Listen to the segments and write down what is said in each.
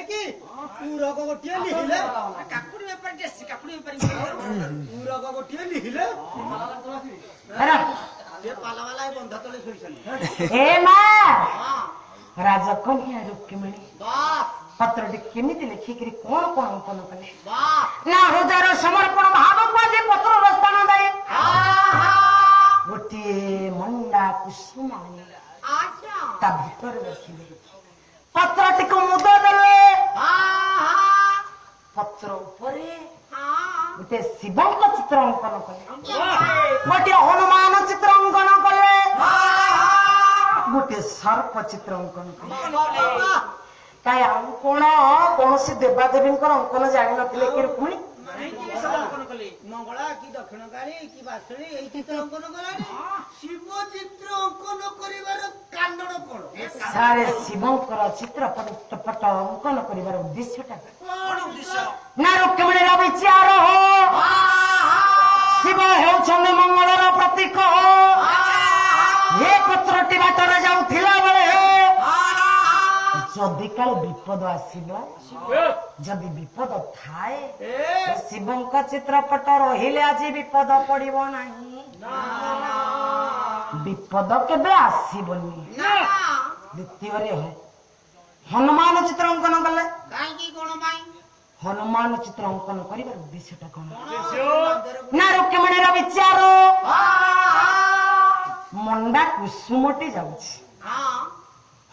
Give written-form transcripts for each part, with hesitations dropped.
कि पूरक गोटे लिहिले काकुड़ी बेपारी देसी काकुड़ी बेपारी पूरक गोटे लिहिले अरे ये पाला वाला बंधा तले सोइछन ए मा हां राजकन्या रुक्मिणी वाह पत्रटी केमिति लिखिकरी कोन कोन अंकन कले वाह ना हृदयर समर्पण भाव जे पत्र स्थान दे गोटे मंडा कुसुमानी अच्छा ता भीतर रखिले पत्रटी को मुद देले पत्र ऊपरे गोटे शिवंक चित्र अंकन कले गोटे हनुमान चित्र अंकन कले गोटे सर्प चित्र अंकन कले काय अंकन कौन देवादेवी अंकन जानी नथिले कि रुक्मिणी मंगला की दक्षिणकारी की बासुरी एई चित्र अंकन कलानी शिव चित्र अंकन करिवार कारण कोन सारे शिवंकर चित्र पट अंकन करिवार उद्देश्यटा कोन उद्देश्य ना रुक्मिणी विचार हो शिव हेउछन मंगलर प्रतीक ये पत्रटी बाटर जाउथिला बेले जदि काल विपद आसीबो जदि विपद थाए शिवंक चित्रपट रहिले आज विपद पड़िबो नाही विपद केबे आसीबोनी द्वितीय रे हो हनुमान चित्र अंकन कले काई की कोन भाई हनुमान चित्र अंकन करिबार उद्देश्यटा कोन ना रुक्मिणीर विचार मंडा कुसुमटी जाउछि हां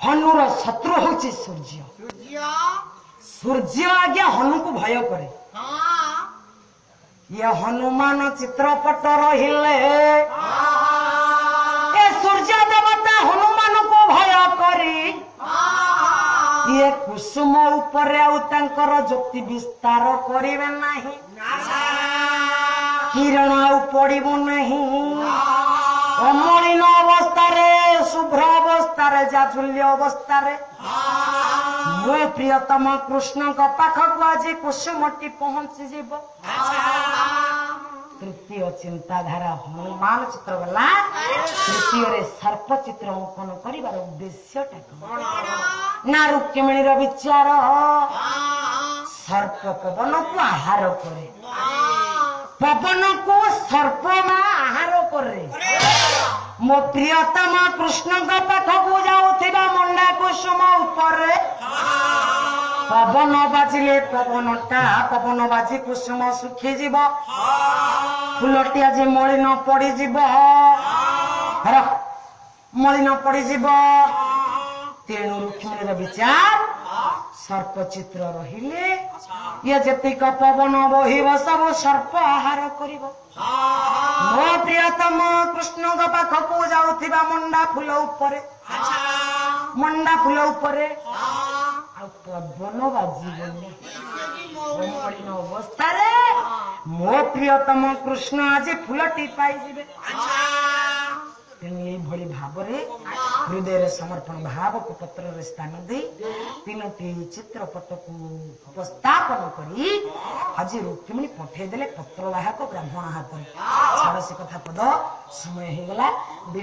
हनुर शत्रु होछि सूर्य सूर्य सूर्य आज्ञा हनु को भय करे हां ये हनुमान चित्रपट रहिले ए सूर्य देवता हनुमान को भय करी ये कुसुम ऊपर आउ तांकर ज्योति विस्तार करिवे नाही किरण आउ पड़िबो नाही अमलिन अवस्था शुभ्र अवस्था जाजुल्य अवस्था मो प्रियतम कृष्ण पाखक आज कुसुमटी पहुंची जीव तृतीय चिंताधारा हनुमान चित्र गला तृतीय रे सर्प चित्र अंकन करिवार उद्देश्यटा ना रुक्मिणीर विचार सर्प पवन को आहार करे पवन को सर्प मा आहार करे मो प्रियतम कृष्ण पाखक जाऊथिबा मंडा कुसुम ऊपर पवन बाजिले पवन बाजी कुसुम सुखी जीव फुलटी आज मलिन पड़ी जीव मलिन पड़ी जीव तेणु रुक्मिणीर विचार सर्प चित्र रहिले ये जतिक पवन बहिब सब सर्प आहार करिब मो प्रियतम कृष्ण पाखक जाऊथिबा मंडा फूल उपरे मंडा फूल उपरे पवन बाजिबनी मलिन अवस्था मो प्रियतम कृष्ण आज फूलटी पाई जीवे भली भाव हृदय समर्पण भाव को पत्र स्थान दे तीनोटी चित्रपट को उपस्थापन करी आज रुक्मिणी पठेदेले पत्रवाहक ब्राह्मण हाथ छाड़ से कथा पद समय हो गला।